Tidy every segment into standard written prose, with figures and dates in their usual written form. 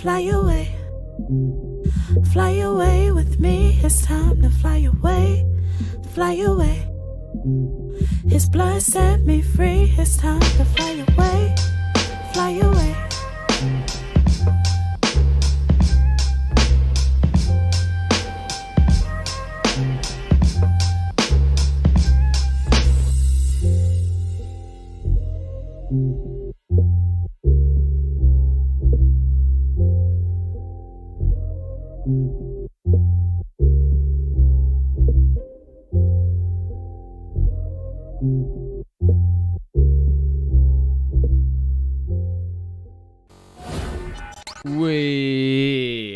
fly away. Fly away with me, it's time to fly away. Fly away. His blood set me free, it's time to fly away. Fly away.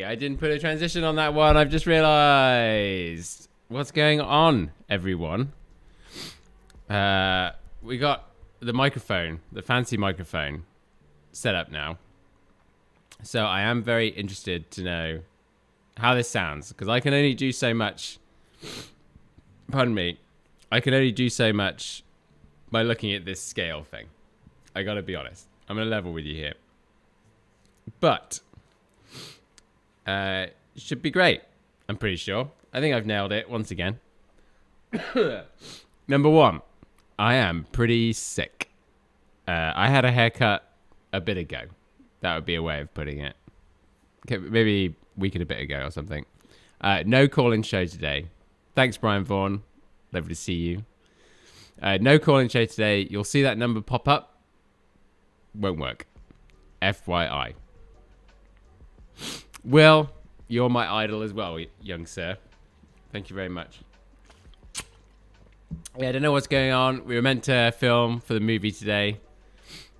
I didn't put a transition on that one. I've just realized. What's going on, everyone? We got the microphone, the fancy microphone, set up now. So I am very interested to know how this sounds, because I can only do so much. Pardon me. I can only do so much by looking at this scale thing. I gotta be honest. I'm gonna level with you here. But should be great. I'm pretty sure. I think I've nailed it once again. Number one, I am pretty sick. I had a haircut a bit ago. That would be a way of putting it. Okay, maybe a week and a bit ago or something. No call-in show today. Thanks, Brian Vaughan. Lovely to see you. No call-in show today. You'll see that number pop up. Won't work. FYI. Will, you're my idol as well, young sir. Thank you very much. Yeah, I don't know what's going on. We were meant to film for the movie today,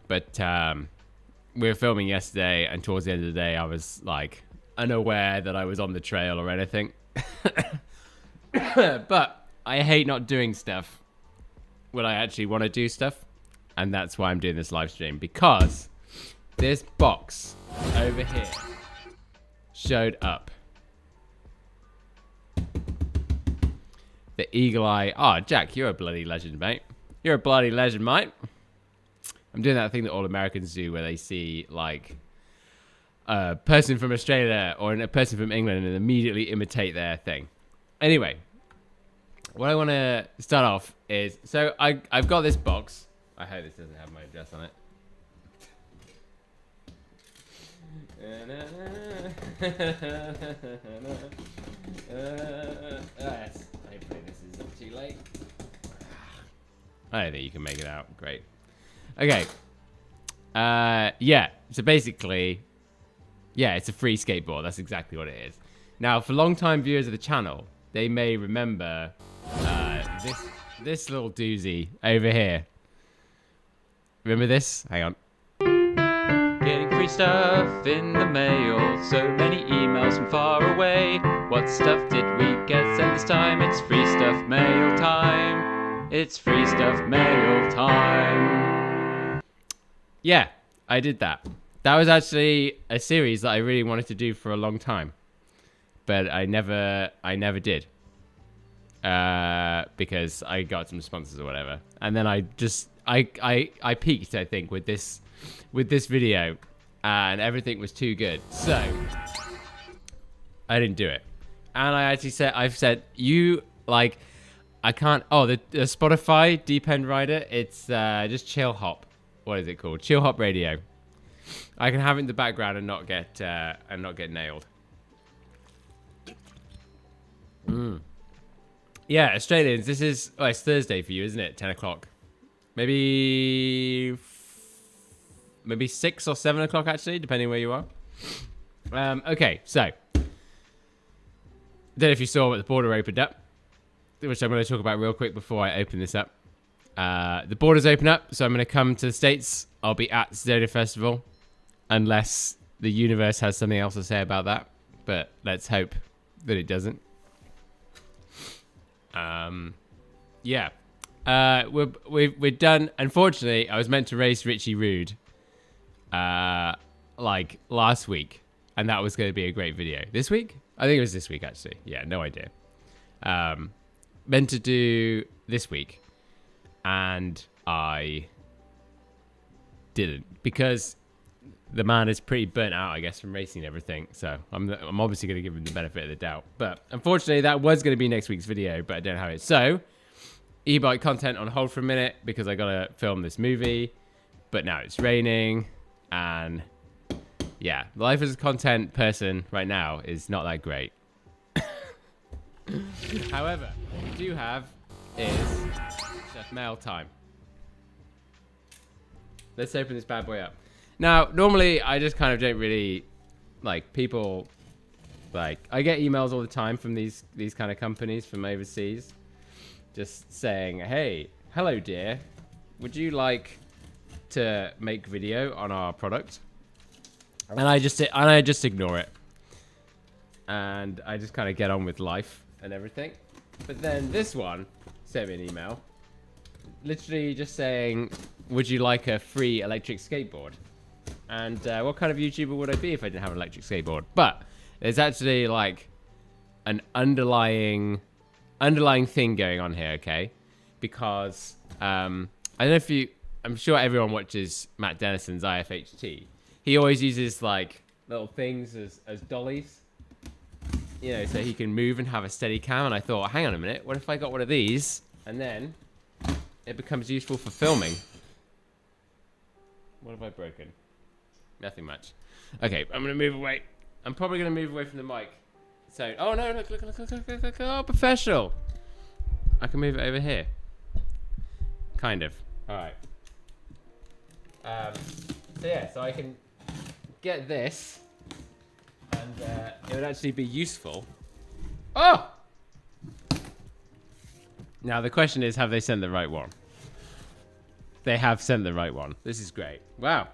but we were filming yesterday, and towards the end of the day, I was like unaware that I was on the trail or anything. But I hate not doing stuff when I actually want to do stuff, and that's why I'm doing this live stream, because this box over here showed up. The eagle eye. Oh, Jack, you're a bloody legend, mate. You're a bloody legend, mate. I'm doing that thing that all Americans do where they see, like, a person from Australia or a person from England and immediately imitate their thing. Anyway, what I want to start off is, so I've got this box. I hope this doesn't have my address on it. Yes. Hopefully this isn't too late. I don't think you can make it out. Great. Okay. Yeah. So basically, yeah, it's a free skateboard. That's exactly what it is. Now, for long-time viewers of the channel, they may remember this little doozy over here. Remember this? Hang on. Getting free stuff in the mail. So many emails from far away. What stuff did we get sent this time? It's free stuff mail time. It's free stuff mail time. Yeah, I did that. That was actually a series that I really wanted to do for a long time. But I never did. Because I got some sponsors or whatever. And then I peaked, I think, with this video, and everything was too good. So I didn't do it. And I've said, you, like, I can't, the Spotify Deep End Rider, it's just chill hop. What is it called? Chill hop radio. I can have it in the background and not get nailed. Yeah, Australians, it's Thursday for you, isn't it? 10 o'clock. Maybe 6 or 7 o'clock, actually, depending where you are. Okay, so. I don't know if you saw what the border opened up, which I'm going to talk about real quick before I open this up. The borders open up, so I'm going to come to the States. I'll be at Zeta Festival, unless the universe has something else to say about that. But let's hope that it doesn't. Yeah. We're done. Unfortunately, I was meant to race Richie Rude, like last week, and that was going to be a great video. This week? I think it was this week, actually. Yeah, no idea. Meant to do this week, and I didn't, because the man is pretty burnt out, I guess, from racing and everything. So I'm obviously going to give him the benefit of the doubt. But unfortunately, that was going to be next week's video, but I don't have it. So e-bike content on hold for a minute because I got to film this movie. But now it's raining, and yeah, life as a content person right now is not that great. However, what we do have is Chef Mail time. Let's open this bad boy up. Now, normally, I just kind of don't really, like, people, like, I get emails all the time from these kind of companies from overseas, just saying, hey, hello, dear, would you like to make video on our product? And I just ignore it. And I just kind of get on with life and everything. But then this one sent me an email, literally just saying, would you like a free electric skateboard? And what kind of YouTuber would I be if I didn't have an electric skateboard? But there's actually like an underlying thing going on here, okay? Because I don't know if I'm sure everyone watches Matt Dennison's IFHT. He always uses like little things as dollies, you know, so he can move and have a steady cam. And I thought, hang on a minute, what if I got one of these and then it becomes useful for filming? What have I broken? Nothing much. Okay, I'm going to move away. I'm probably going to move away from the mic. So, oh no, look. Oh, professional. I can move it over here. Kind of. All right. So yeah, so I can get this, and it would actually be useful. Oh! Now the question is, have they sent the right one? They have sent the right one. This is great. Wow.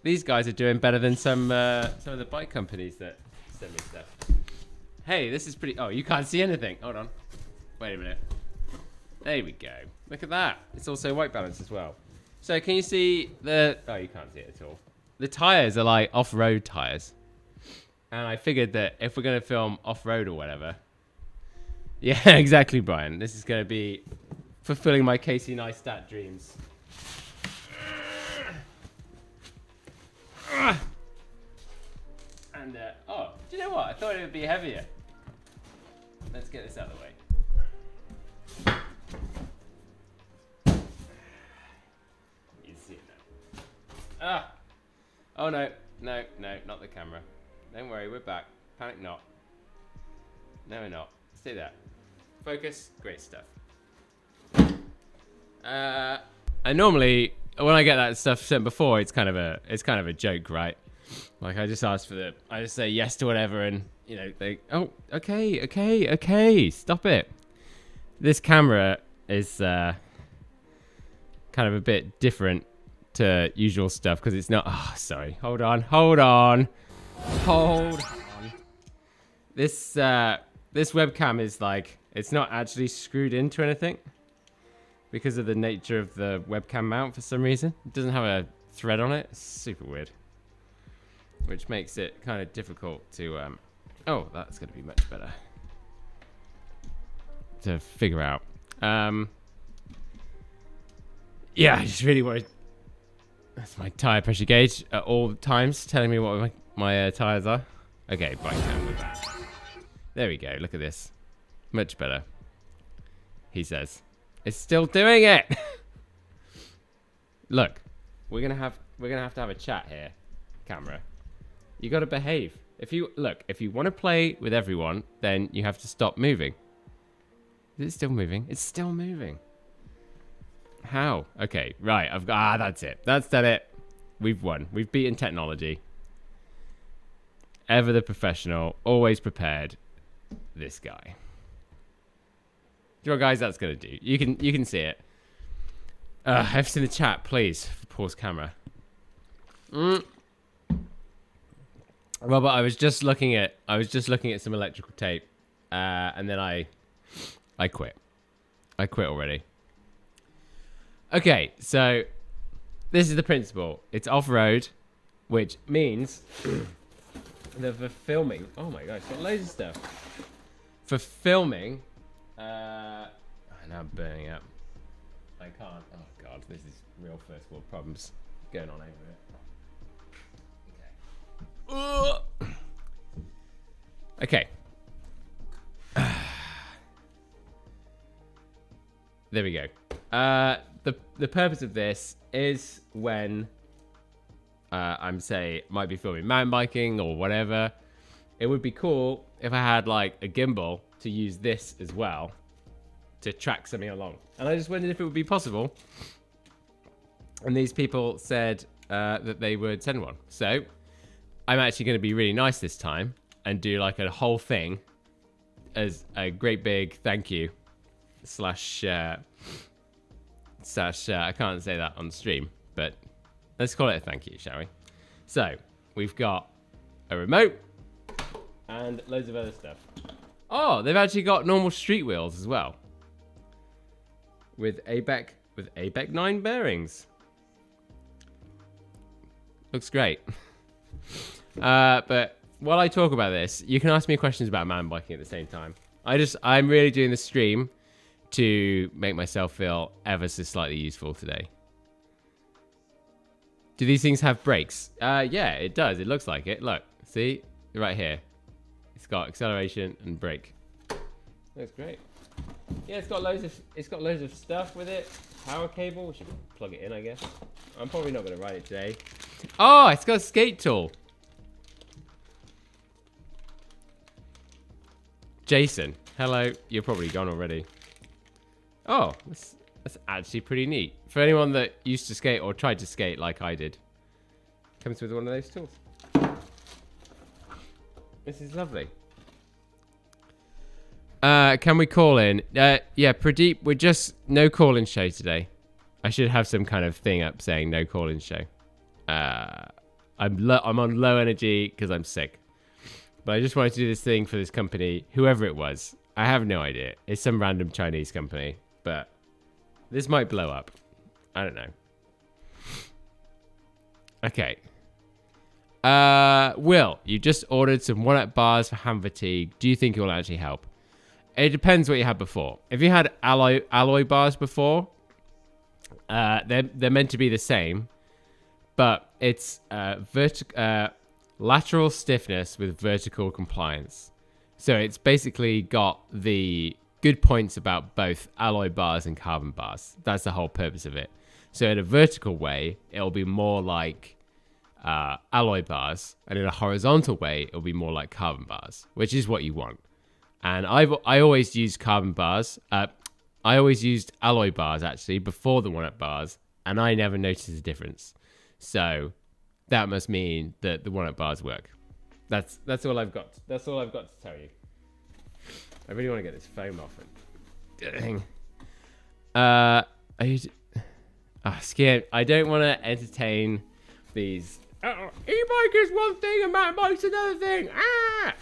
These guys are doing better than some of the bike companies that send me stuff. Hey, this is pretty... Oh, you can't see anything. Hold on. Wait a minute. There we go. Look at that. It's also white balance as well. So can you see the... Oh, you can't see it at all. The tires are like off-road tires. And I figured that if we're going to film off-road or whatever... Yeah, exactly, Brian. This is going to be fulfilling my Casey Neistat dreams. And, oh, do you know what? I thought it would be heavier. Let's get this out of the way. You see it now. Ah! Oh, no, not the camera. Don't worry, we're back. Panic not. No, we're not. Stay there. Focus. Great stuff. I normally when I get that stuff sent before, it's kind of a joke, right? Like I just say yes to whatever, and they, oh, okay, stop it. This camera is kind of a bit different to usual stuff because it's not. Oh, sorry. Hold on. This webcam is like, it's not actually screwed into anything because of the nature of the webcam mount for some reason. It doesn't have a thread on it. It's super weird, which makes it kind of difficult to oh, that's going to be much better to figure out. Yeah, I just really worried. That's my tire pressure gauge at all times, telling me what my tires are. Okay, bike cam, we're back. There we go. Look at this. Much better. He says, "It's still doing it." Look, we're gonna have to have a chat here, camera. You got to behave. If you want to play with everyone, then you have to stop moving. Is it still moving? It's still moving. How? Okay, right. That's it. That's done it. We've won. We've beaten technology. Ever the professional, always prepared. This guy. Do you know what, guys, that's gonna do? You can see it. Have in the chat, please. Pause camera. Well, but I was just looking at some electrical tape, and then I quit. I quit already. Okay, so this is the principle. It's off-road, which means that for filming... Oh my gosh, got loads of stuff. For filming... now I'm burning up. I can't... Oh god, this is real first world problems going on over it. Okay. There we go. The purpose of this is when I'm might be filming mountain biking or whatever. It would be cool if I had like a gimbal to use this as well to track something along. And I just wondered if it would be possible. And these people said that they would send one. So I'm actually going to be really nice this time and do like a whole thing as a great big thank you slash I can't say that on stream, but let's call it a thank you, shall we? So we've got a remote and loads of other stuff. Oh, they've actually got normal street wheels as well with ABEC 9 bearings. Looks great. But while I talk about this, you can ask me questions about mountain biking at the same time. I'm really doing the stream to make myself feel ever so slightly useful today. Do these things have brakes? Yeah, it does. It looks like it. Look, see? Right here. It's got acceleration and brake. That's great. Yeah, it's got loads of stuff with it. Power cable. We should plug it in, I guess. I'm probably not going to ride it today. Oh, it's got a skate tool. Jason, hello. You're probably gone already. Oh, that's actually pretty neat. For anyone that used to skate or tried to skate like I did. Comes with one of those tools. This is lovely. Can we call in? Yeah, Pradeep, we're just no call-in show today. I should have some kind of thing up saying no call-in show. I'm on low energy because I'm sick. But I just wanted to do this thing for this company, whoever it was. I have no idea. It's some random Chinese company. But this might blow up. I don't know. Okay. Will, you just ordered some walnut bars for hand fatigue. Do you think it will actually help? It depends what you had before. If you had alloy bars before, they're meant to be the same. But it's lateral stiffness with vertical compliance. So it's basically got the good points about both alloy bars and carbon bars. That's the whole purpose of it. So in a vertical way, it'll be more like alloy bars, and in a horizontal way, it'll be more like carbon bars, which is what you want. And I always used carbon bars. I always used alloy bars actually before the walnut bars, and I never noticed a difference. So that must mean that the one-up bars work. That's all I've got. That's all I've got to tell you. I really want to get this foam off. Scared. I don't want to entertain these. E-bike is one thing and mountain bike's another thing.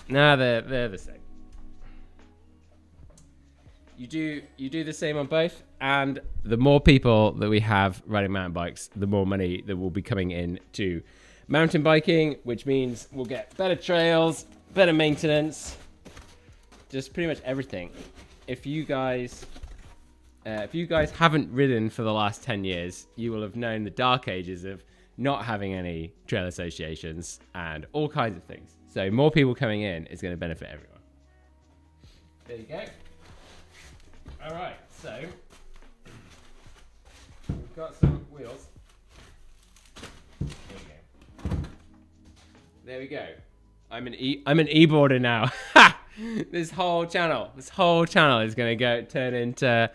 No, they're the same. You do the same on both, and the more people that we have riding mountain bikes, the more money that will be coming in to mountain biking, which means we'll get better trails, better maintenance, just pretty much everything. If you guys haven't ridden for the last 10 years, you will have known the dark ages of not having any trail associations and all kinds of things. So more people coming in is going to benefit everyone. There you go. All right, so we've got some wheels. There we go. I'm an e-boarder now. This whole channel is gonna turn into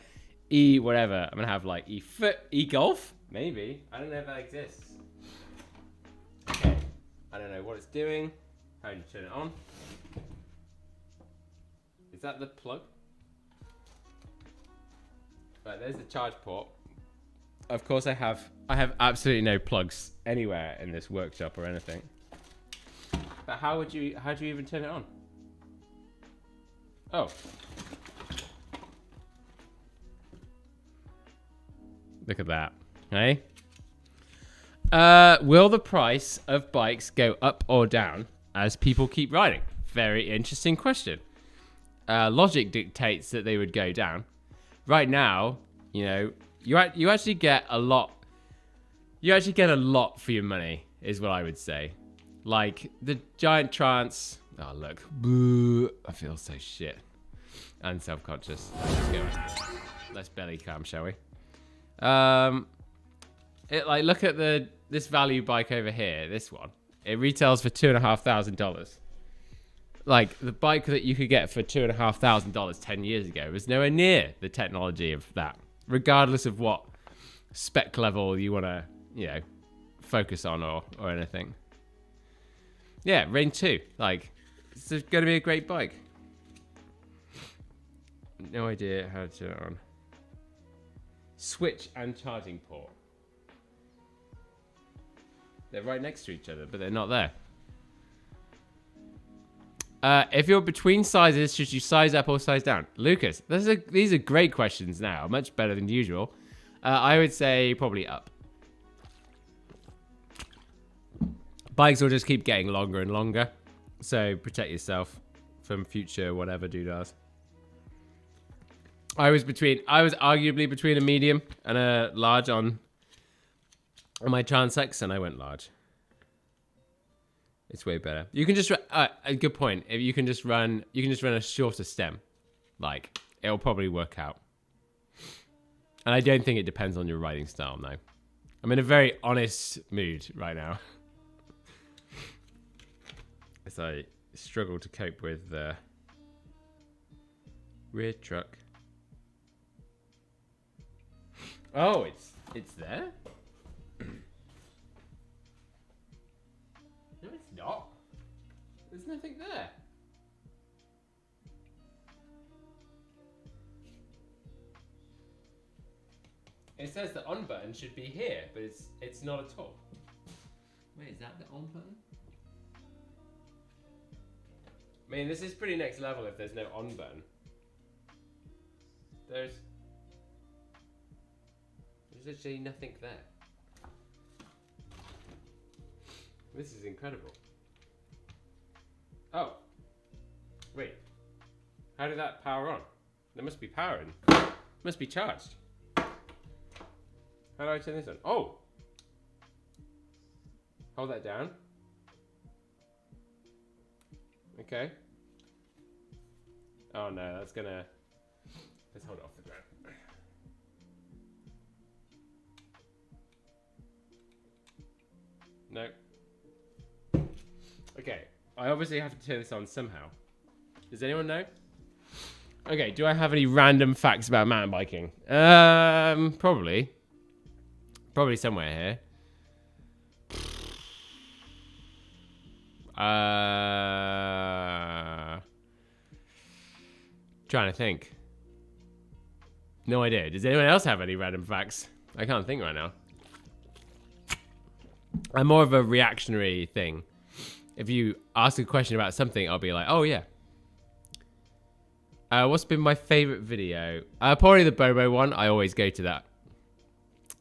whatever. I'm gonna have like e-golf, maybe. I don't know if that exists. Okay, I don't know what it's doing. How do you turn it on? Is that the plug? Right, there's the charge port. Of course, I have absolutely no plugs anywhere in this workshop or anything. But how do you even turn it on? Oh. Look at that. Hey? Will the price of bikes go up or down as people keep riding? Very interesting question. Logic dictates that they would go down. Right now, you know, you actually get a lot. You actually get a lot for your money, is what I would say. Like the giant trance. Oh look, boo, I feel so shit and self-conscious. Let's go. Let's belly cam, shall we? Look at this value bike over here. This one, it retails for $2,500. Like the bike that you could get for $2,500 10 years ago was nowhere near the technology of that, regardless of what spec level you want to, you know, focus on or anything. Yeah, Rain 2. Like, it's going to be a great bike. No idea how to turn it on. Switch and charging port. They're right next to each other, but they're not there. If you're between sizes, should you size up or size down? Lucas, these are great questions now. Much better than usual. I would say probably up. Bikes will just keep getting longer and longer. So protect yourself from future whatever doodads. I was arguably between a medium and a large on my Transex, and I went large. It's way better. You can just a good point. If you can just run a shorter stem, like it'll probably work out. And I don't think it depends on your riding style. No, I'm in a very honest mood right now, as I struggle to cope with the rear truck. Oh, it's there. No, it's not. There's nothing there. It says the on button should be here, but it's not at all. Wait, is that the on button? I mean, this is pretty next level if there's no on button. There's literally nothing there. This is incredible. Oh. Wait. How did that power on? There must be power in. It must be charged. How do I turn this on? Oh! Hold that down. Okay. Oh no, that's gonna... Let's hold it off the ground. No. Okay, I obviously have to turn this on somehow. Does anyone know? Okay, do I have any random facts about mountain biking? Probably. Probably somewhere here. Trying to think. No idea. Does anyone else have any random facts? I can't think right now. I'm more of a reactionary thing. If you ask a question about something, I'll be like, oh yeah. What's been my favorite video? Probably the Bobo one. I always go to that.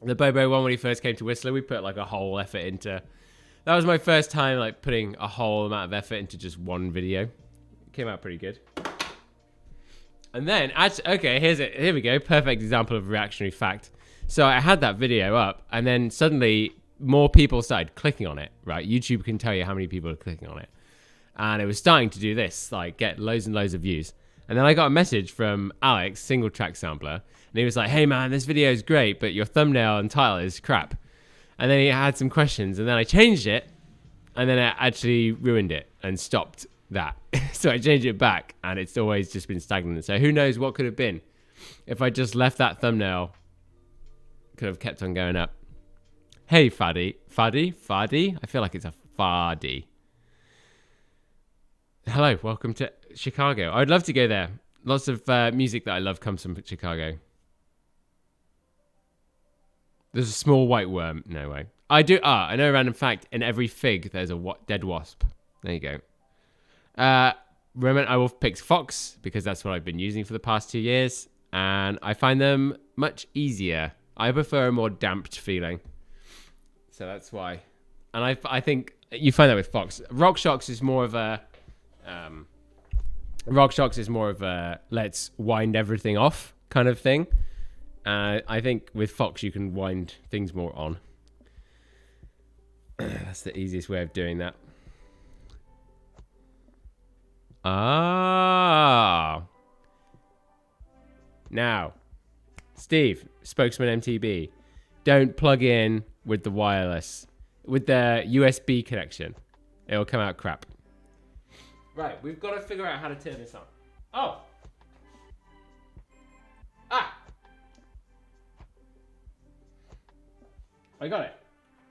The Bobo one, when he first came to Whistler, we put like a whole effort into. That was my first time like putting a whole amount of effort into just one video. It came out pretty good. And then, actually, okay, here we go. Perfect example of reactionary fact. So I had that video up, and then suddenly more people started clicking on it, right? YouTube can tell you how many people are clicking on it. And it was starting to do this, like get loads and loads of views. And then I got a message from Alex, single track sampler, and he was like, hey man, this video is great, but your thumbnail and title is crap. And then he had some questions, and then I changed it, and then it actually ruined it and stopped that. So I changed it back, and it's always just been stagnant. So who knows what could have been if I just left that thumbnail. Could have kept on going up. Hey, Faddy. Faddy? I feel like it's a Faddy. Hello, welcome to Chicago. I'd love to go there. Lots of music that I love comes from Chicago. There's a small white worm. No way. I know a random fact. In every fig, there's a dead wasp. There you go. Roman Iwolf picks Fox because that's what I've been using for the past 2 years. And I find them much easier. I prefer a more damped feeling. So that's why. And I think you find that with Fox. RockShox is more of a... let's wind everything off kind of thing. I think with Fox you can wind things more on. That's the easiest way of doing that. Now, Steve, spokesman MTB, don't plug in with the wireless, with the USB connection. It'll come out crap. Right, we've got to figure out how to turn this on. Oh! I got it.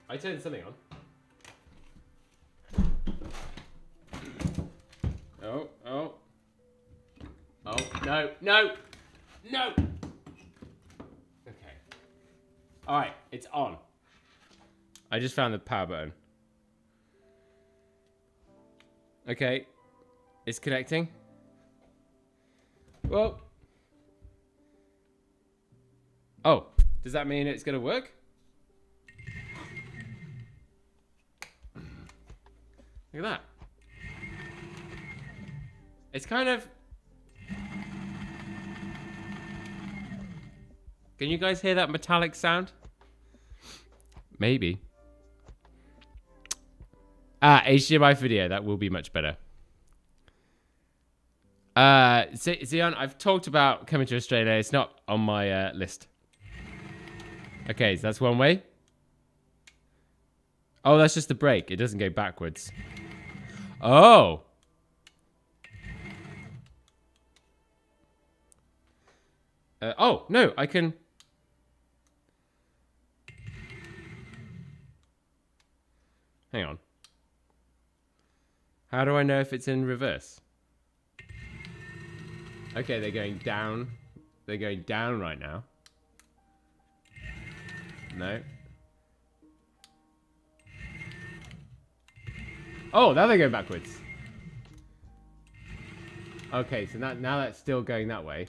I turned something on. Oh, no. Okay. Alright, it's on. I just found the power button. Okay. It's connecting. Well. Oh, does that mean it's going to work? Look at that. It's kind of... Can you guys hear that metallic sound? Maybe. HDMI video. That will be much better. Zion, I've talked about coming to Australia. It's not on my list. Okay, so that's one way. Oh, that's just the brake. It doesn't go backwards. Oh. Oh, no, I can... Hang on. How do I know if it's in reverse? Okay, they're going down. They're going down right now. No. Oh, now they're going backwards. Okay, so now that's still going that way.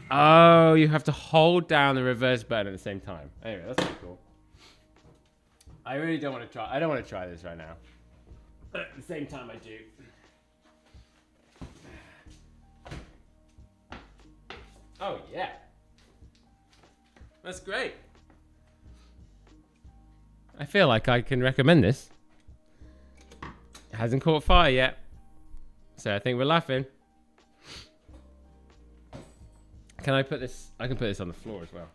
Oh, you have to hold down the reverse button at the same time. Anyway, that's pretty cool. I really don't want to try. I don't want to try this right now. But at the same time, I do. Oh, yeah. That's great. I feel like I can recommend this. It hasn't caught fire yet. So I think we're laughing. Can I put this? I can put this on the floor as well.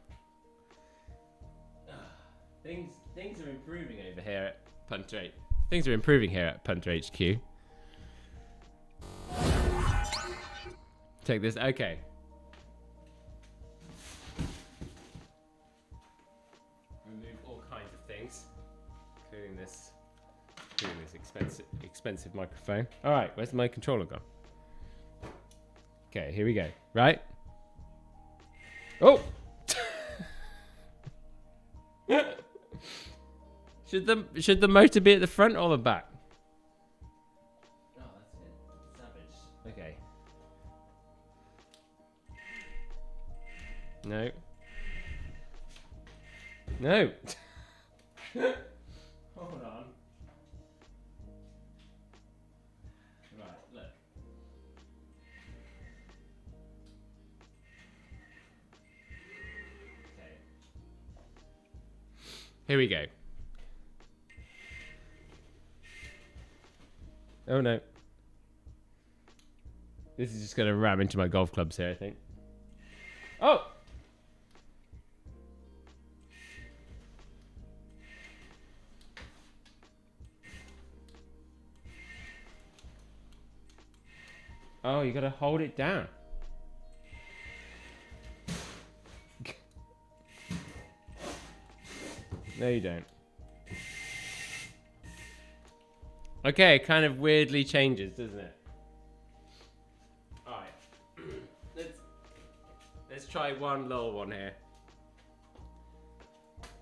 Things are improving over here at Punter 8. Things are improving here at Punter HQ. Take this. Okay. including this expensive microphone. All right, where's my controller gone? Okay, here we go. Right? Oh! Should the motor be at the front or the back? Oh, that's it. Savage. Okay. No. No. Hold on. Right, look. Okay. Here we go. Oh no. This is just going to ram into my golf clubs here, I think. Oh! Oh, you got to hold it down. No, you don't. Okay, it kind of weirdly changes, doesn't it? Alright. Let's try one little one here.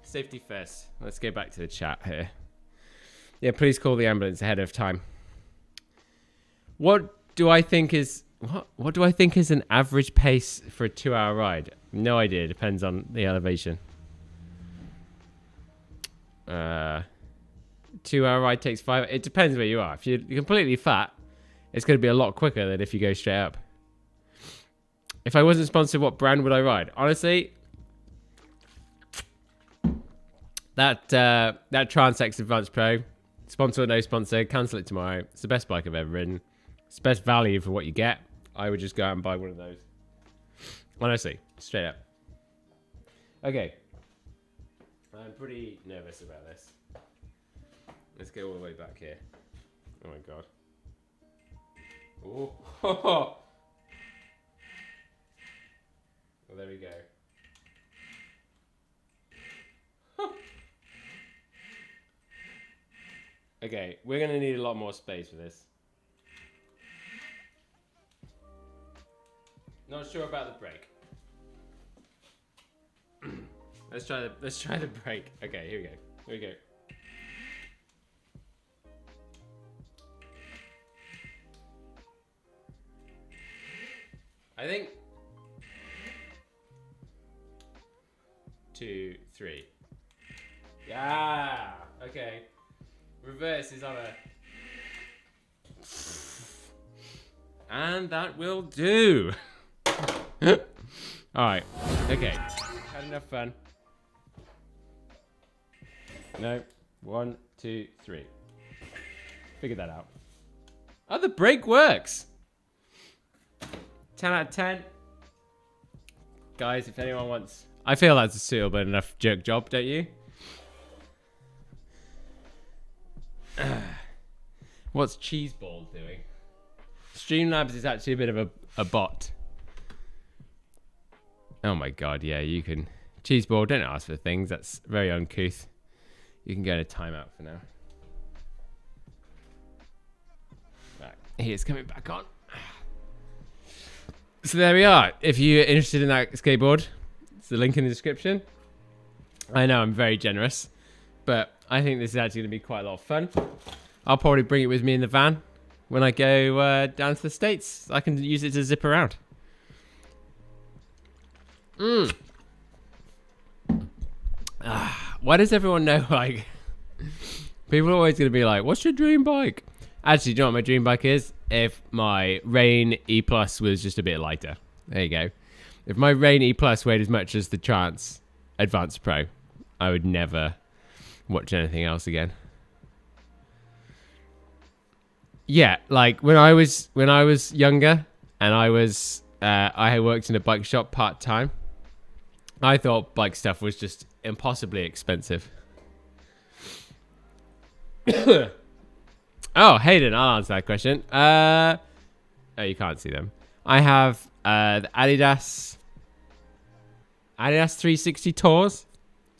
Safety first. Let's go back to the chat here. Yeah, please call the ambulance ahead of time. What do I think is an average pace for a 2-hour ride? No idea. Depends on the elevation. 2-hour ride takes 5. It depends where you are. If you're completely fat, it's going to be a lot quicker than if you go straight up. If I wasn't sponsored, what brand would I ride? Honestly, that Transex Advanced Pro, sponsor or no sponsor, cancel it tomorrow. It's the best bike I've ever ridden. It's the best value for what you get. I would just go out and buy one of those. Honestly, straight up. Okay. I'm pretty nervous about this. Let's go all the way back here. Oh my god. Oh. Well, there we go. Okay, we're going to need a lot more space for this. Not sure about the brake. Let's try the brake. Okay, here we go. Here we go. I think 2, 3. Yeah. Okay. Reverse is on a. And that will do. Alright. Okay. Had enough fun. No. 1, 2, 3. Figured that out. Oh, the brake works. 10 out of 10. Guys, if anyone wants... I feel that's a suitable enough jerk job, don't you? What's Cheeseball doing? Streamlabs is actually a bit of a bot. Oh my god, yeah, you can... Cheeseball, don't ask for things. That's very uncouth. You can go in a timeout for now. Right, here's coming back on. So there we are. If you're interested in that skateboard, it's the link in the description. I know I'm very generous, but I think this is actually going to be quite a lot of fun. I'll probably bring it with me in the van when I go down to the States. I can use it to zip around. Why does everyone know, like... People are always going to be like, what's your dream bike? Actually, do you know what my dream bike is? If my Rain E Plus was just a bit lighter. There you go. If my Rain E Plus weighed as much as the Trance Advanced Pro, I would never watch anything else again. Yeah, like when I was younger and I had worked in a bike shop part-time, I thought bike stuff was just impossibly expensive. Oh, Hayden, I'll answer that question. Oh, you can't see them. I have the Adidas 360 Tours.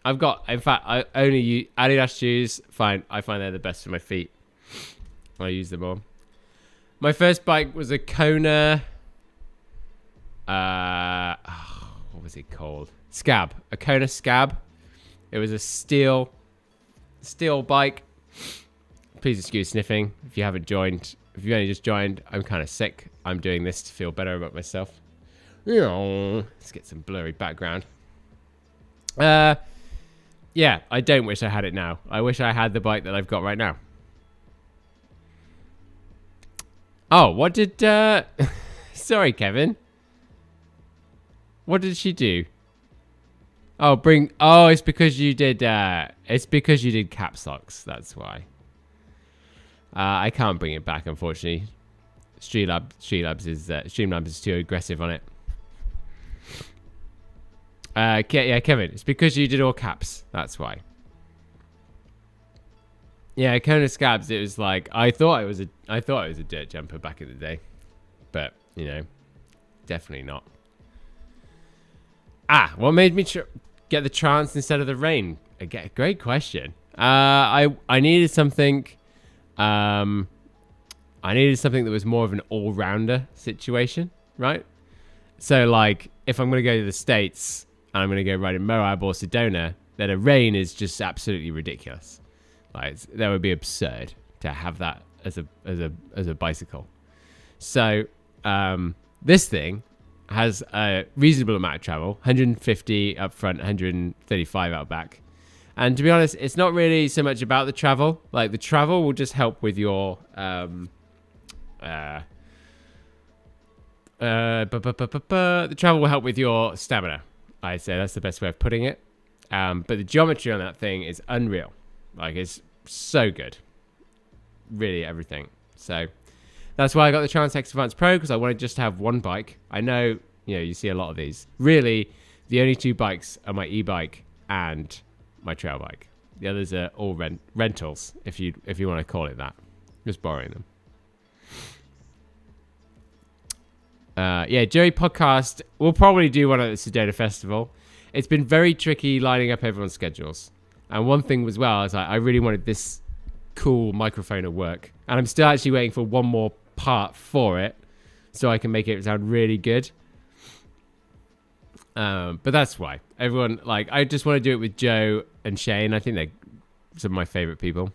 In fact, I only use Adidas shoes. Fine, I find they're the best for my feet. I use them all. My first bike was a Kona. What was it called? Scab. A Kona Scab. It was a steel bike. Please excuse sniffing if you haven't joined. If you only just joined, I'm kind of sick. I'm doing this to feel better about myself. Let's get some blurry background. Yeah, I don't wish I had it now. I wish I had the bike that I've got right now. Oh, what did... Sorry, Kevin. What did she do? Oh, it's because you did... It's because you did caps locks. That's why. I can't bring it back, unfortunately. Streamlabs is too aggressive on it. Yeah, Kevin. It's because you did all caps. That's why. Yeah, Kona Scabs. It was like I thought it was a dirt jumper back in the day, but you know, definitely not. What made me get the trance instead of the rain? Great question. I needed something. I needed something that was more of an all-rounder situation, right? So, like, if I'm going to go to the States and I'm going to go ride in Moab or Sedona, then a rain is just absolutely ridiculous. Like, that would be absurd to have that as a bicycle. So, this thing has a reasonable amount of travel, 150 up front, 135 out back. And to be honest, it's not really so much about the travel. Like, the travel will just help with your the travel will help with your stamina. I'd say that's the best way of putting it. But the geometry on that thing is unreal. Like, it's so good. Really everything. So that's why I got the Transex Advance Pro, because I wanted just to have one bike. I know, you see a lot of these. Really, the only two bikes are my e-bike and my trail bike. The others are all rentals, if you want to call it that. Just borrowing them. Joey Podcast, we'll probably do one at the Sedona Festival. It's been very tricky lining up everyone's schedules. And one thing as well is I really wanted this cool microphone to work. And I'm still actually waiting for one more part for it so I can make it sound really good. But that's why. Everyone, I just want to do it with Joe and Shane. I think they're some of my favorite people.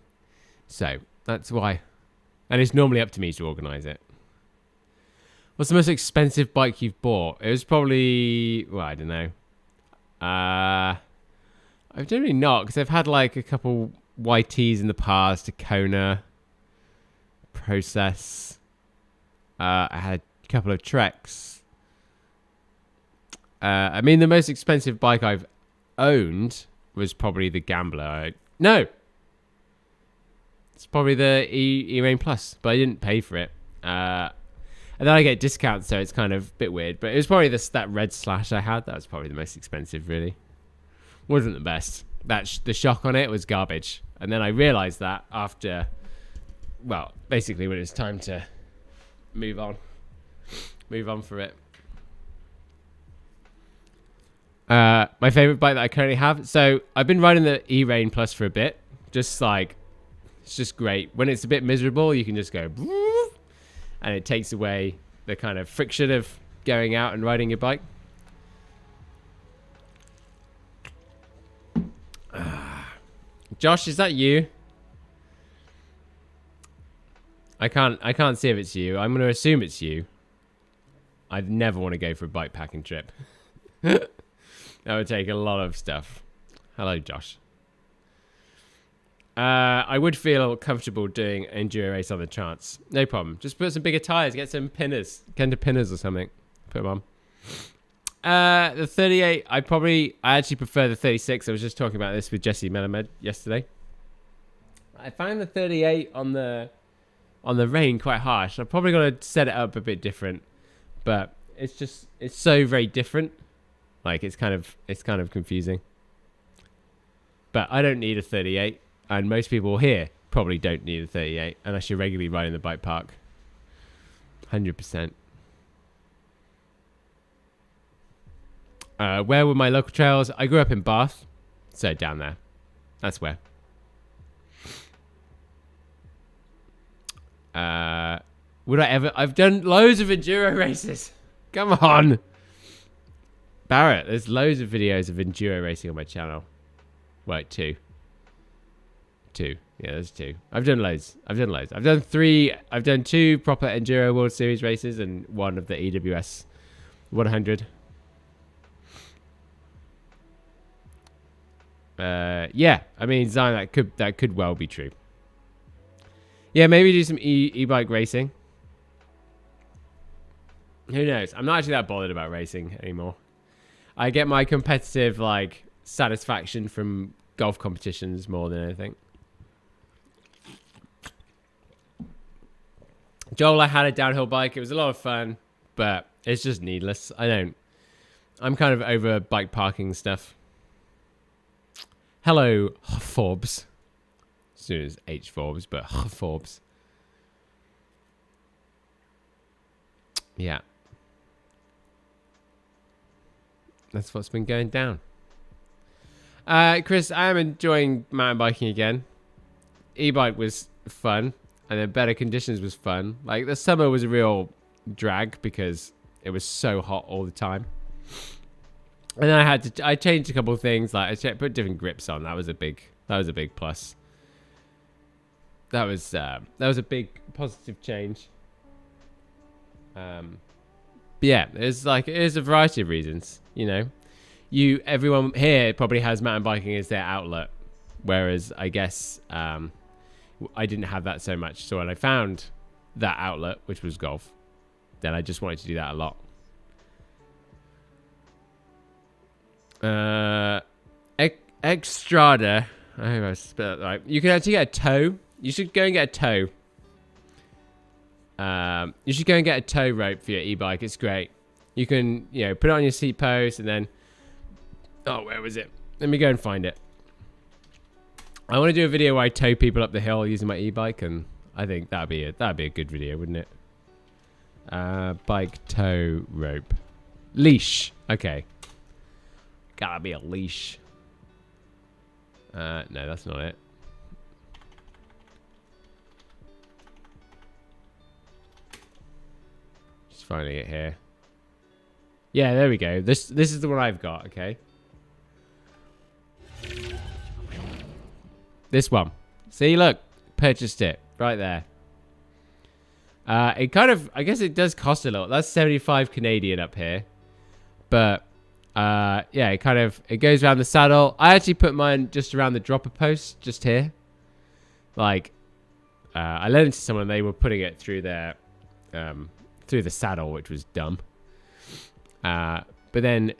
So that's why. And it's normally up to me to organize it. What's the most expensive bike you've bought? It was probably, I don't know. I've generally not, because I've had a couple YTs in the past, a Kona, Process. I had a couple of Treks. I mean, the most expensive bike I've owned was probably the Gambler. No! It's probably the E-Rain Plus, but I didn't pay for it. And then I get discounts, so it's kind of a bit weird. But it was probably that red Slash I had. That was probably the most expensive, really. Wasn't the best. The shock on it was garbage. And then I realised that after, basically when it was time to move on for it. My favourite bike that I currently have. So I've been riding the E-Rain Plus for a bit. It's just great. When it's a bit miserable, you can just go... And it takes away the kind of friction of going out and riding your bike. Josh, is that you? I can't see if it's you. I'm going to assume it's you. I'd never want to go for a bike packing trip. That would take a lot of stuff. Hello, Josh. I would feel comfortable doing an enduro race on the chance. No problem. Just put some bigger tires. Get some pinners. Get into pinners or something. Put them on. The 38, I actually prefer the 36. I was just talking about this with Jesse Melamed yesterday. I found the 38 on the rain quite harsh. I'm probably going to set it up a bit different. But it's so very different. It's kind of confusing. But I don't need a 38. And most people here probably don't need a 38 unless you're regularly riding the bike park. 100%. Where were my local trails? I grew up in Bath. So down there. That's where. Would I ever... I've done loads of enduro races. Come on. Barrett, there's loads of videos of enduro racing on my channel. Wait, two. Yeah, there's two. I've done loads. I've done three. I've done two proper enduro World Series races and one of the EWS 100. Yeah, I mean, Zion, that could well be true. Yeah, maybe do some e-bike racing. Who knows? I'm not actually that bothered about racing anymore. I get my competitive satisfaction from golf competitions more than anything. Joel, I had a downhill bike. It was a lot of fun, but it's just needless. I'm kind of over bike parking stuff. Hello, Forbes. As soon as H Forbes, but Forbes. Yeah. That's what's been going down. Chris, I am enjoying mountain biking again. E-bike was fun, and then better conditions was fun. Like, the summer was a real drag because it was so hot all the time. And then I changed a couple of things. Like, I put different grips on. That was a big plus. That was a big positive change. But yeah, it is a variety of reasons. You know, everyone here probably has mountain biking as their outlet, whereas I guess I didn't have that so much. So when I found that outlet, which was golf, then I just wanted to do that a lot. Extrada. I hope I spelled that right. You can actually get a tow. You should go and get a tow. You should go and get a tow rope for your e-bike. It's great. You can, put it on your seat post and then... Oh, where was it? Let me go and find it. I want to do a video where I tow people up the hill using my e-bike, and I think that'd be a good video, wouldn't it? Bike tow rope. Leash. Okay. Gotta be a leash. No, that's not it. Just finding it here. Yeah, there we go. This is the one I've got, okay? This one. See, look. Purchased it. Right there. It kind of... I guess it does cost a lot. That's 75 Canadian up here. But... yeah, it goes around the saddle. I actually put mine just around the dropper post, just here. Like, I lent it to someone. They were putting it through their, through the saddle, which was dumb. But then,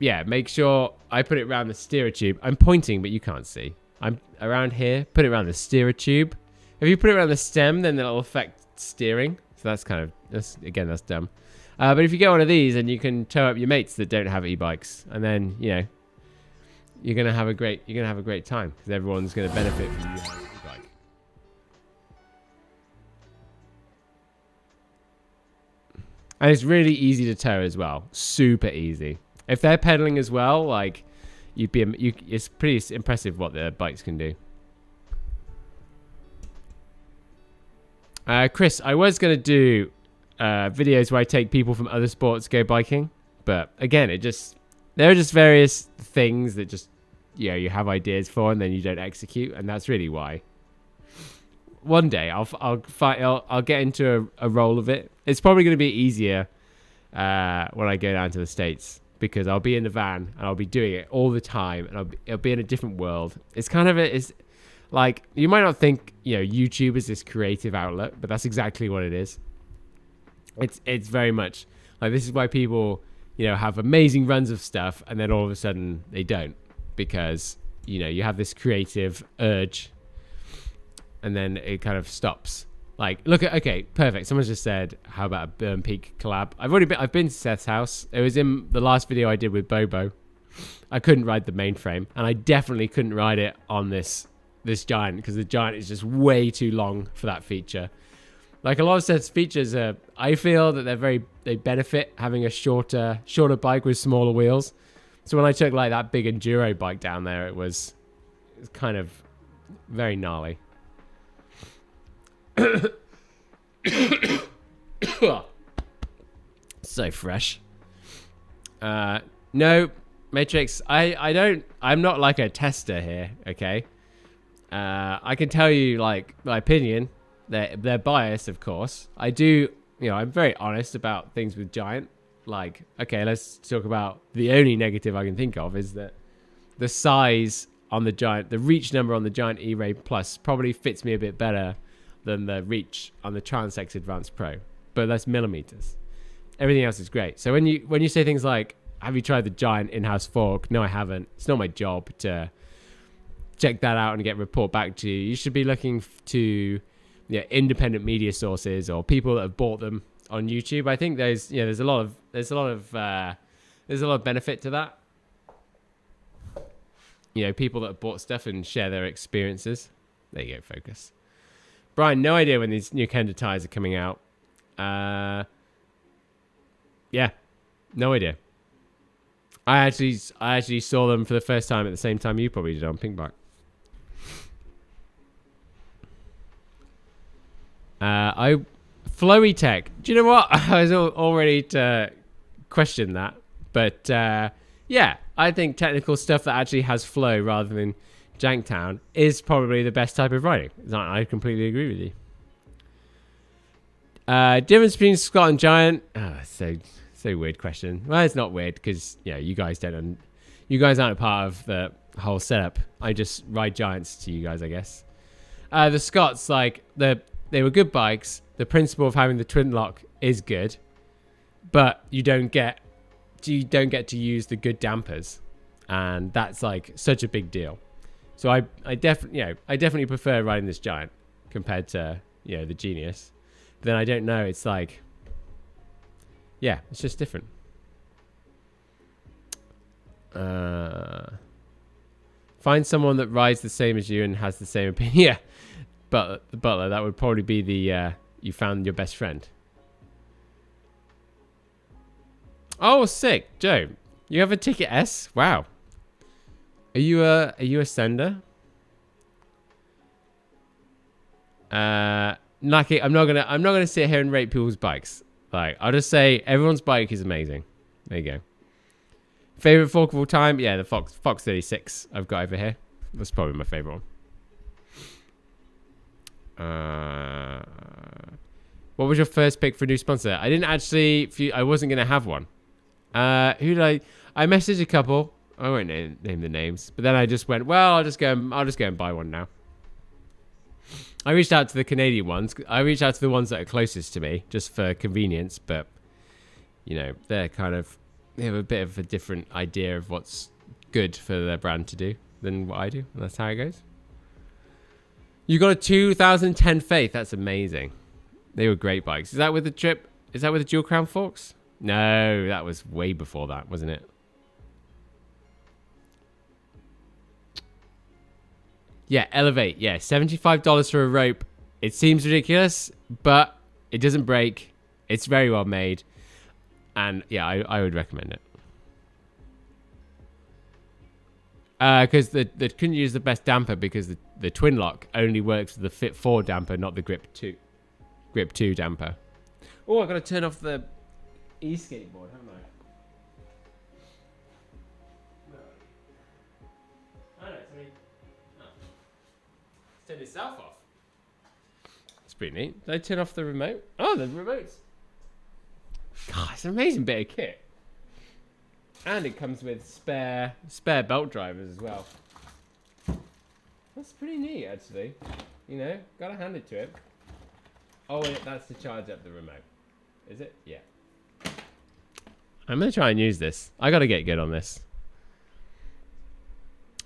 yeah, make sure I put it around the steerer tube. I'm pointing, but you can't see. I'm around here. Put it around the steerer tube. If you put it around the stem, then it'll affect steering. So that's that's dumb. But if you get one of these, and you can tow up your mates that don't have e-bikes, and then you're gonna have a great time because everyone's gonna benefit from you having an e-bike. And it's really easy to tow as well, super easy. If they're pedaling as well, like it's pretty impressive what the bikes can do. Chris, I was gonna do videos where I take people from other sports go biking, but again, there are just various things that just you have ideas for and then you don't execute, and that's really why. One day I'll get into a role of it. It's probably going to be easier when I go down to the States because I'll be in the van and I'll be doing it all the time, and it'll be in a different world. It's kind of it's like, you might not think YouTube is this creative outlet, but that's exactly what it is. It's very much like, this is why people have amazing runs of stuff and then all of a sudden they don't, because you have this creative urge and then it kind of stops. Like, okay, perfect. Someone's just said, how about a Burn Peak collab? I've been to Seth's house. It was in the last video I did with Bobo. I couldn't ride the mainframe, and I definitely couldn't ride it on this Giant because the Giant is just way too long for that feature. Like, a lot of Seth's features, I feel that they benefit having a shorter bike with smaller wheels. So when I took like that big enduro bike down there, it was kind of very gnarly. So fresh. No, Matrix, I'm not like a tester here, okay? I can tell you like my opinion. They're biased, of course. I do, I'm very honest about things with Giant. Like, okay, let's talk about the only negative I can think of is that the size on the Giant, the reach number on the Giant E-Ray Plus probably fits me a bit better than the reach on the Transx Advanced Pro, but that's millimeters. Everything else is great. So when you say things like, have you tried the Giant in-house fork? No, I haven't. It's not my job to check that out and get a report back to you. You should be looking to independent media sources or people that have bought them on YouTube. I think there's a lot of benefit to that. People that have bought stuff and share their experiences. There you go, focus. Brian, no idea when these new Kenda tires are coming out. Yeah, no idea. I actually saw them for the first time at the same time you probably did on Pinkbike. Flowy Tech. Do you know what? I was all ready to question that, but yeah, I think technical stuff that actually has flow rather than Janktown is probably the best type of riding. I completely agree with you. Difference between Scott and Giant. Oh, so weird question. Well, it's not weird because you guys aren't a part of the whole setup. I just ride Giants to you guys, I guess. The Scots, like they were good bikes. The principle of having the twin lock is good, but you don't get to use the good dampers, and that's like such a big deal. So I definitely prefer riding this Giant compared to the Genius. But then I don't know. It's like, yeah, it's just different. Find someone that rides the same as you and has the same opinion. Yeah, but the Butler, that would probably be the you found your best friend. Oh, sick, Joe. You have a Ticket S? Wow. Are you a sender? Naki, I'm not gonna sit here and rate people's bikes. Like, I'll just say everyone's bike is amazing. There you go. Favorite fork of all time? Yeah, the Fox 36 I've got over here. That's probably my favorite one. What was your first pick for a new sponsor? I didn't actually. I wasn't gonna have one. Who did I messaged a couple. I won't name the names, but then I just went, well, I'll just go and buy one now. I reached out to the Canadian ones. I reached out to the ones that are closest to me, just for convenience. But they have a bit of a different idea of what's good for their brand to do than what I do. And that's how it goes. You got a 2010 Faith. That's amazing. They were great bikes. Is that with the trip? Is that with the dual crown forks? No, that was way before that, wasn't it? Yeah, Elevate. Yeah, $75 for a rope. It seems ridiculous, but it doesn't break. It's very well made. And yeah, I would recommend it. Because they couldn't use the best damper because the twin lock only works with the Fit 4 damper, not the Grip 2 damper. Oh, I've got to turn off the e-skateboard, haven't I? Oh, no, it's only... Oh. It's turned itself off. It's pretty neat. Did I turn off the remote? Oh, the remote's... God, it's an amazing bit of kit. And it comes with spare belt drivers as well. That's pretty neat, actually. Gotta hand it to it. Oh, wait, that's to charge up the remote. Is it? Yeah. I'm gonna try and use this. I gotta get good on this.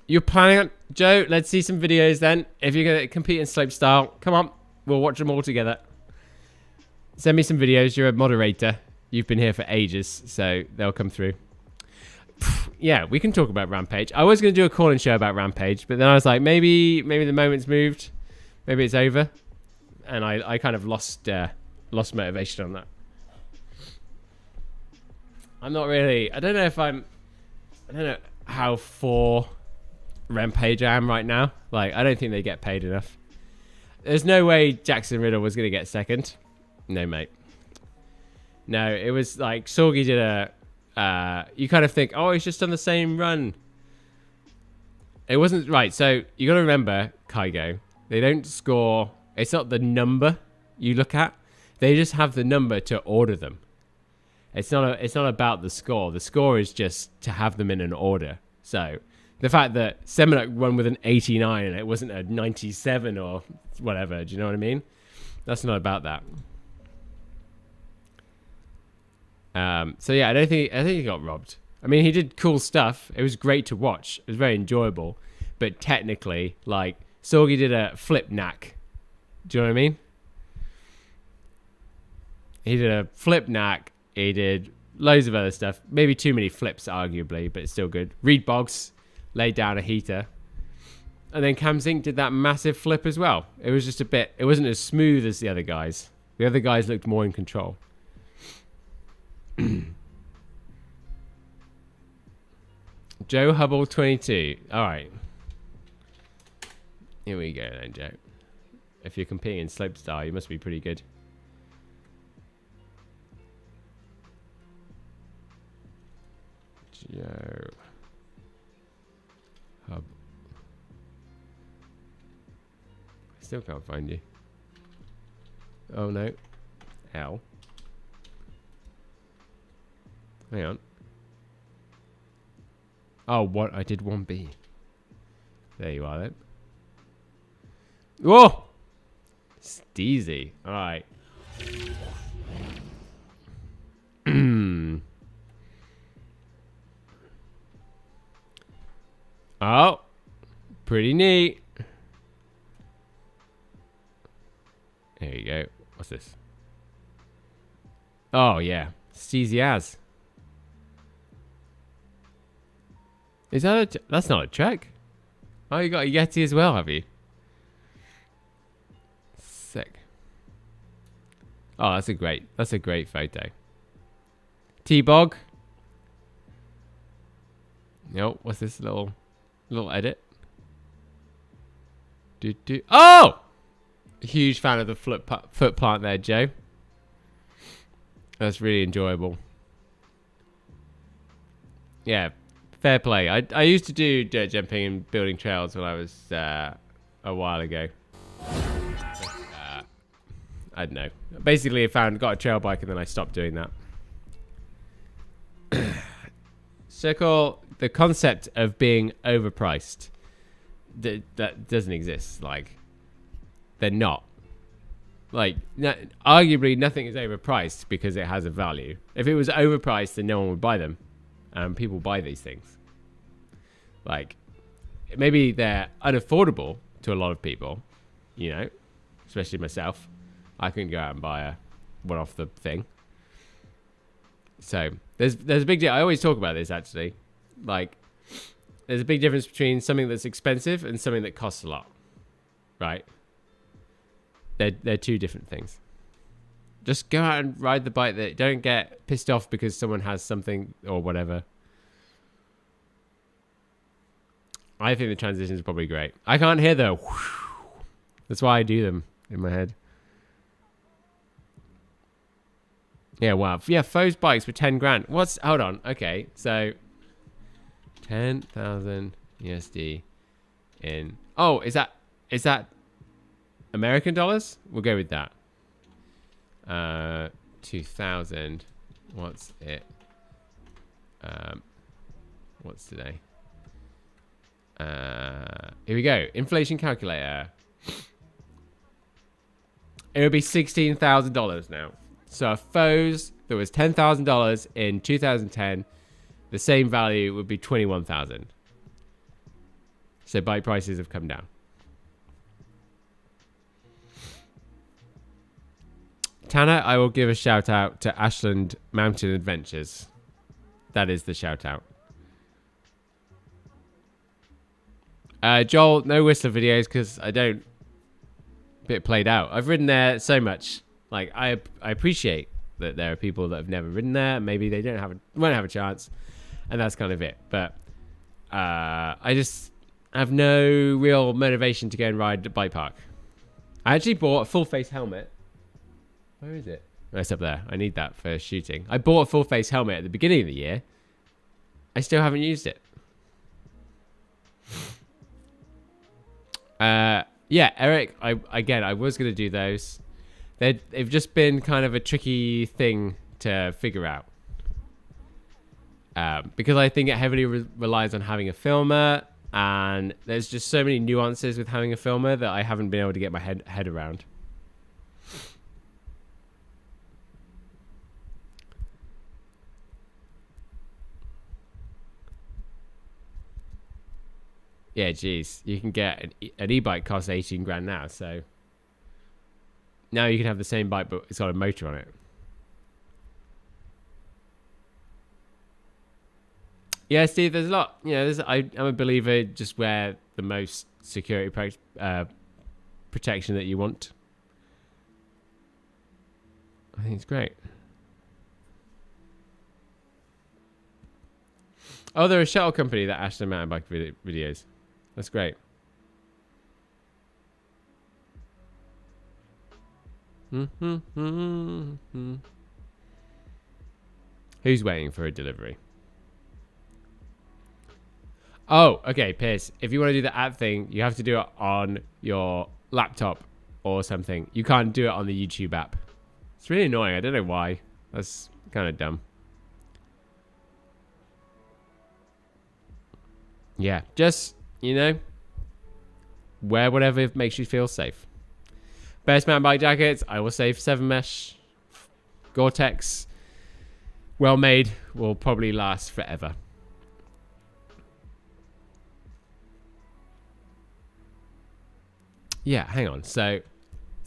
You're planning on... Joe, let's see some videos then. If you're gonna compete in slopestyle, come on. We'll watch them all together. Send me some videos. You're a moderator. You've been here for ages, so they'll come through. Yeah, we can talk about Rampage. I was going to do a call-in show about Rampage, but then I was like, maybe the moment's moved. Maybe it's over. And I kind of lost motivation on that. I'm not really... I don't know if I'm... I don't know how for Rampage I am right now. Like, I don't think they get paid enough. There's no way Jackson Riddle was going to get second. No, mate. No, it was like Sorgi did a... you kind of think, oh, he's just done the same run. It wasn't... Right, so you got to remember, Kygo, they don't score... It's not the number you look at. They just have the number to order them. It's not about the score. The score is just to have them in an order. So the fact that Semenuk won with an 89 and it wasn't a 97 or whatever, do you know what I mean? That's not about that. So yeah, I think he got robbed. I mean, he did cool stuff. It was great to watch. It was very enjoyable. But technically, like, Sorgi did a flip knack. Do you know what I mean? He did a flip knack. He did loads of other stuff. Maybe too many flips, arguably, but it's still good. Reed Boggs laid down a heater. And then Cam Zink did that massive flip as well. It was just a bit... It wasn't as smooth as the other guys. The other guys looked more in control. Joe Hubble 22. All right. Here we go then, Joe. If you're competing in slopestyle, you must be pretty good. Joe Hub. I still can't find you. Oh no. L. Hang on. Oh, what? I did 1B. There you are then. Whoa! Steezy. Alright. Oh. Pretty neat. There you go. What's this? Oh, yeah. Steezy as. Is that a... That's not a Trek. Oh, you got a Yeti as well, have you? Sick. Oh, that's a great photo. T-Bog. Yo, what's this little edit? Oh! Huge fan of the foot plant there, Joe. That's really enjoyable. Yeah. Fair play. I used to do dirt jumping and building trails when I was a while ago. I don't know. Basically, got a trail bike and then I stopped doing that. Circle, the concept of being overpriced, that doesn't exist. Like, they're not. Like, arguably, nothing is overpriced because it has a value. If it was overpriced, then no one would buy them. People buy these things. Like, maybe they're unaffordable to a lot of people, you know, especially myself. I couldn't go out and buy one off the thing. So there's a big deal. I always talk about this, actually. Like, there's a big difference between something that's expensive and something that costs a lot, right? They're two different things. Just go out and ride the bike. Don't get pissed off because someone has something or whatever. I think the transition is probably great. I can't hear the whoosh. That's why I do them in my head. Yeah, wow. Yeah, Foe's bikes for 10 grand. Hold on. Okay, so 10,000 USD in... Oh, is that American dollars? We'll go with that. 2,000. What's it? What's today? Here we go. Inflation calculator. It would be $16,000 now. So a Foes that was $10,000 in 2010, the same value would be $21,000. So bike prices have come down. Tanner, I will give a shout out to Ashland Mountain Adventures. That is the shout out. Joel, no Whistler videos because I don't. Bit played out. I've ridden there so much. Like I appreciate that there are people that have never ridden there. Maybe they won't have a chance. and that's kind of it. But I just have no real motivation to go and ride the bike park. I actually bought a full face helmet. Where is it? Oh, it's up there. I need that for shooting. I bought a full face helmet at the beginning of the year. I still haven't used it. Yeah, Eric, I was going to do those. They've just been kind of a tricky thing to figure out. Because I think it heavily relies on having a filmer, and there's just so many nuances with having a filmer that I haven't been able to get my head around. Yeah, geez. You can get an e-bike costs 18 grand now, so now you can have the same bike, but it's got a motor on it. Yeah, Steve, there's a lot. You know, I'm a believer, just wear the most security protection that you want. I think it's great. Oh, they're a shuttle company that Ashton mountain bike videos. That's great. Who's waiting for a delivery? Oh, okay, Piers. If you want to do the ad thing, you have to do it on your laptop or something. You can't do it on the YouTube app. It's really annoying. I don't know why. That's kind of dumb. Yeah, just, you know, wear whatever makes you feel safe. Best mountain bike jackets, I will say 7 mesh. Gore-Tex, well made, will probably last forever. Yeah, hang on. So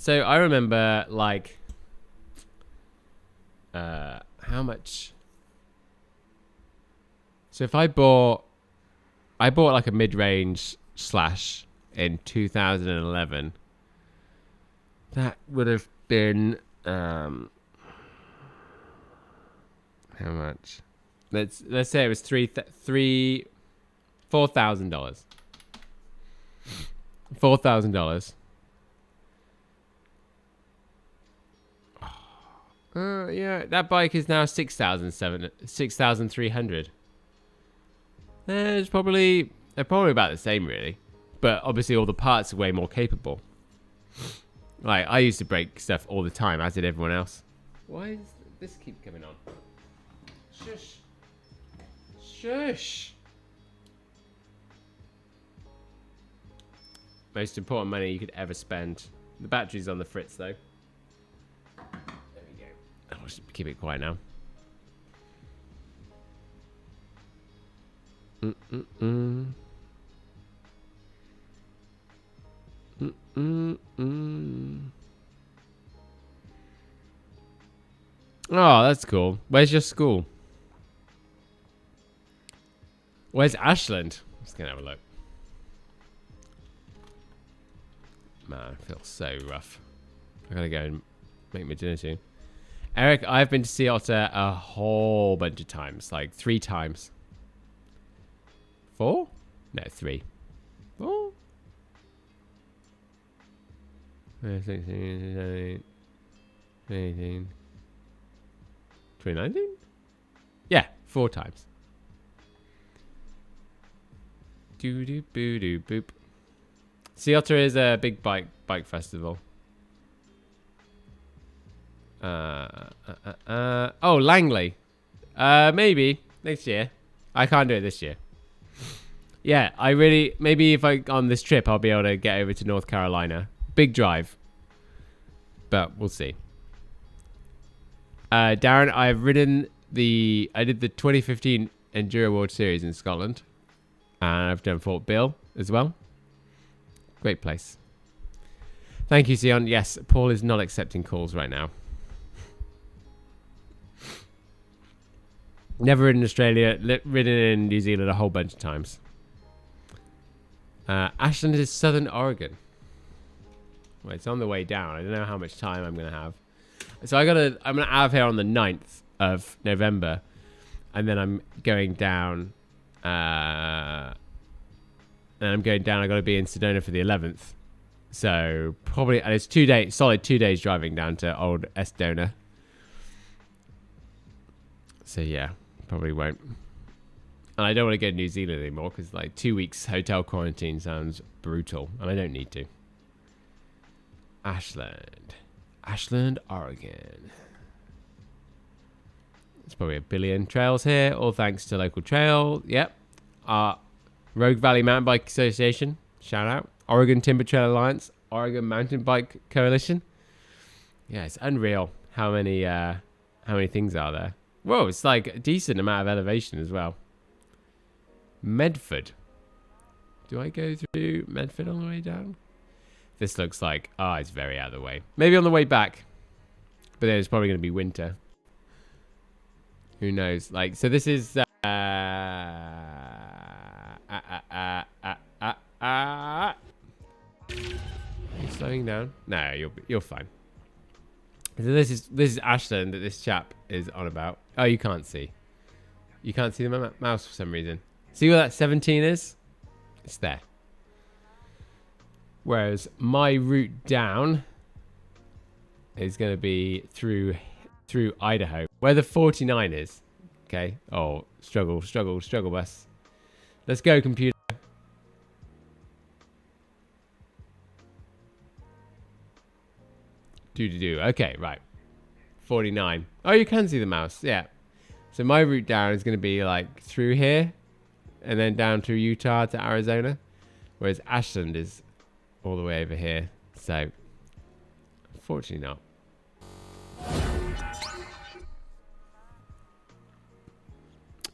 I remember, like, how much? So if I bought like a mid-range slash in 2011. That would have been how much? Let's say it was $4,000. $4,000. Yeah, that bike is now 6,300. They're probably about the same, really, but obviously all the parts are way more capable. Like, I used to break stuff all the time, as did everyone else. Why does this keep coming on? Shush. Shush. Most important money you could ever spend. The battery's on the fritz, though. There we go. I'll just keep it quiet now. Oh, that's cool. Where's your school? Where's Ashland? I'm just gonna have a look. Man, I feel so rough. I gotta go and make my dinner soon. Eric, I've been to Sea Otter a whole bunch of times. Like 3 times. 4? No, 3. 4? 16, 18, 2019? Yeah, 4 times. Doo doo boo doo boop. Sea Otter is a big bike festival. Oh, Langley. Maybe next year. I can't do it this year. Yeah, maybe if on this trip I'll be able to get over to North Carolina. Big drive. But we'll see. Darren, I did the 2015 Enduro World Series in Scotland. And I've done Fort Bill as well. Great place. Thank you, Sion. Yes, Paul is not accepting calls right now. Never ridden in Australia, ridden in New Zealand a whole bunch of times. Ashland is Southern Oregon. Well, it's on the way down. I don't know how much time I'm going to have. So I'm going to out of here on the 9th of November. and then I'm going down. And I'm going down. I got to be in Sedona for the 11th. So probably, and it's solid 2 days driving down to old Sedona. So yeah, probably won't. And I don't want to go to New Zealand anymore because like 2 weeks hotel quarantine sounds brutal, and I don't need to. Ashland, Oregon. There's probably a billion trails here, all thanks to local trail. Yep. Rogue Valley Mountain Bike Association, shout out. Oregon Timber Trail Alliance, Oregon Mountain Bike Coalition. Yeah, it's unreal how many things are there. Whoa, it's like a decent amount of elevation as well. Medford. Do I go through Medford on the way down? This looks like, it's very out of the way. Maybe on the way back. But then it's probably going to be winter. Who knows? Like, so this is... Slowing down? No, you're fine. So this is Ashland that this chap is on about. Oh, you can't see. You can't see the mouse for some reason. See where that 17 is? It's there. Whereas my route down is going to be through Idaho, where the 49 is. Okay. Oh, struggle bus. Let's go, computer. Okay, right. 49. Oh, you can see the mouse. Yeah. So my route down is going to be like through here and then down through Utah to Arizona. Whereas Ashland is all the way over here. So, unfortunately not.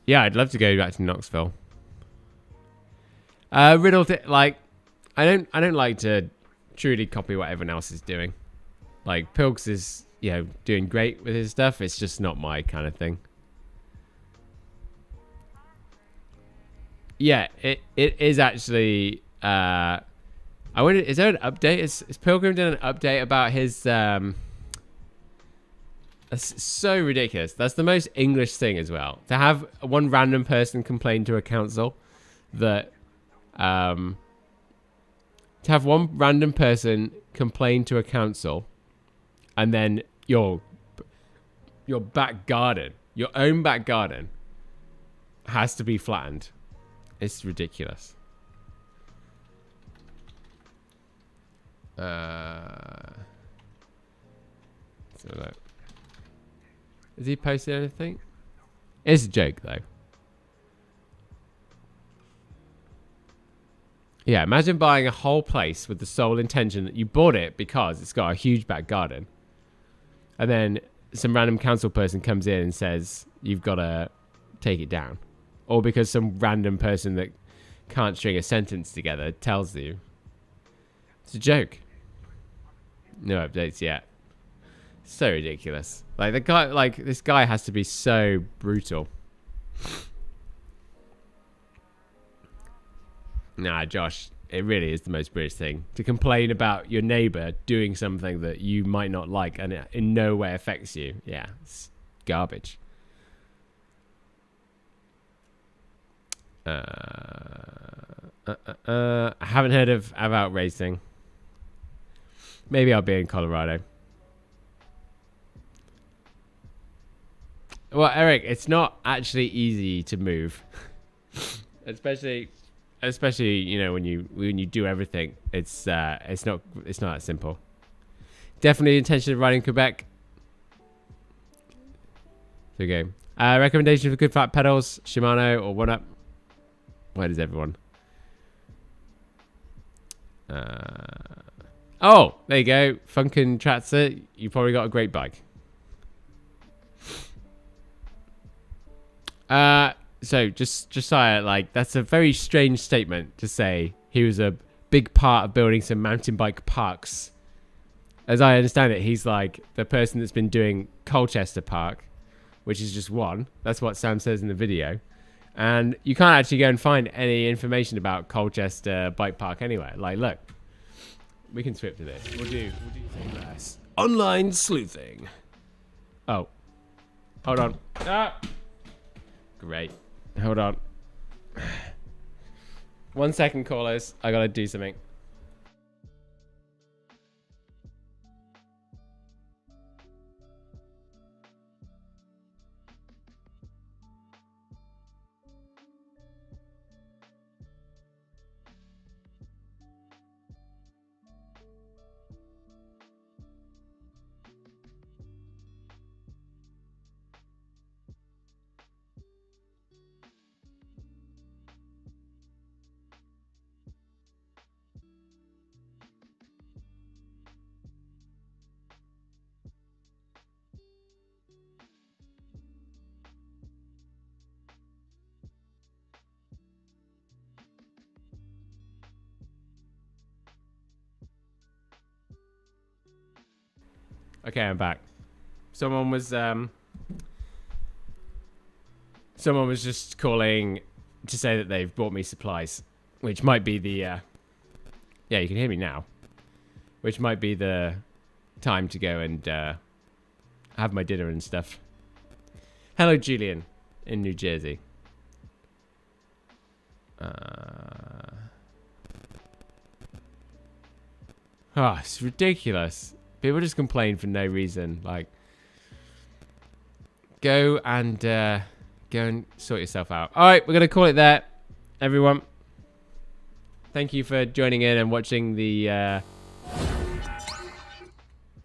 Yeah, I'd love to go back to Knoxville. Riddle, like, I don't like to truly copy what everyone else is doing. Like, Pilks is, doing great with his stuff. It's just not my kind of thing. Yeah, it is actually. I wonder, is there an update? Is Pilgrim done an update about his? That's so ridiculous. That's the most English thing as well. To have one random person complain to a council that, to have one random person complain to a council, and then your back garden, your own back garden, has to be flattened. It's ridiculous. So look. Has he posted anything? It's a joke though. Yeah, imagine buying a whole place with the sole intention that you bought it because it's got a huge back garden. And then some random council person comes in and says, you've got to take it down. Or because some random person that can't string a sentence together tells you. It's a joke. No updates yet. So ridiculous. Like the guy, like this guy has to be so brutal. Nah, Josh, it really is the most British thing to complain about your neighbor doing something that you might not like and it in no way affects you. Yeah, it's garbage. I haven't heard of About Racing. Maybe I'll be in Colorado. Well, Eric, it's not actually easy to move, especially when you do everything. It's not that simple. Definitely the intention of riding Quebec. Okay. Recommendation for good flat pedals: Shimano or One Up. Where does everyone? Oh, there you go. Funkin' Tratzer. You probably got a great bike. So Josiah, like, that's a very strange statement to say he was a big part of building some mountain bike parks. As I understand it, he's like the person that's been doing Colchester Park, which is just one. That's what Sam says in the video. And you can't actually go and find any information about Colchester Bike Park anywhere. Like, look, we can switch to this. We'll do something less. Online sleuthing. Oh, hold on. Ah. Great. Hold on. 1 second, callers. I gotta do something. Okay, I'm back. Someone was just calling to say that they've brought me supplies, which might be the yeah, you can hear me now, which might be the time to go and have my dinner and stuff. Hello, Julian in New Jersey. It's ridiculous. People just complain for no reason. Like, go and sort yourself out. All right, we're gonna call it there, everyone. Thank you for joining in and watching the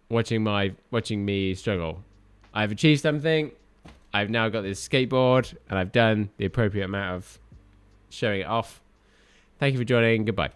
watching me struggle. I've achieved something. I've now got this skateboard, and I've done the appropriate amount of showing it off. Thank you for joining. Goodbye.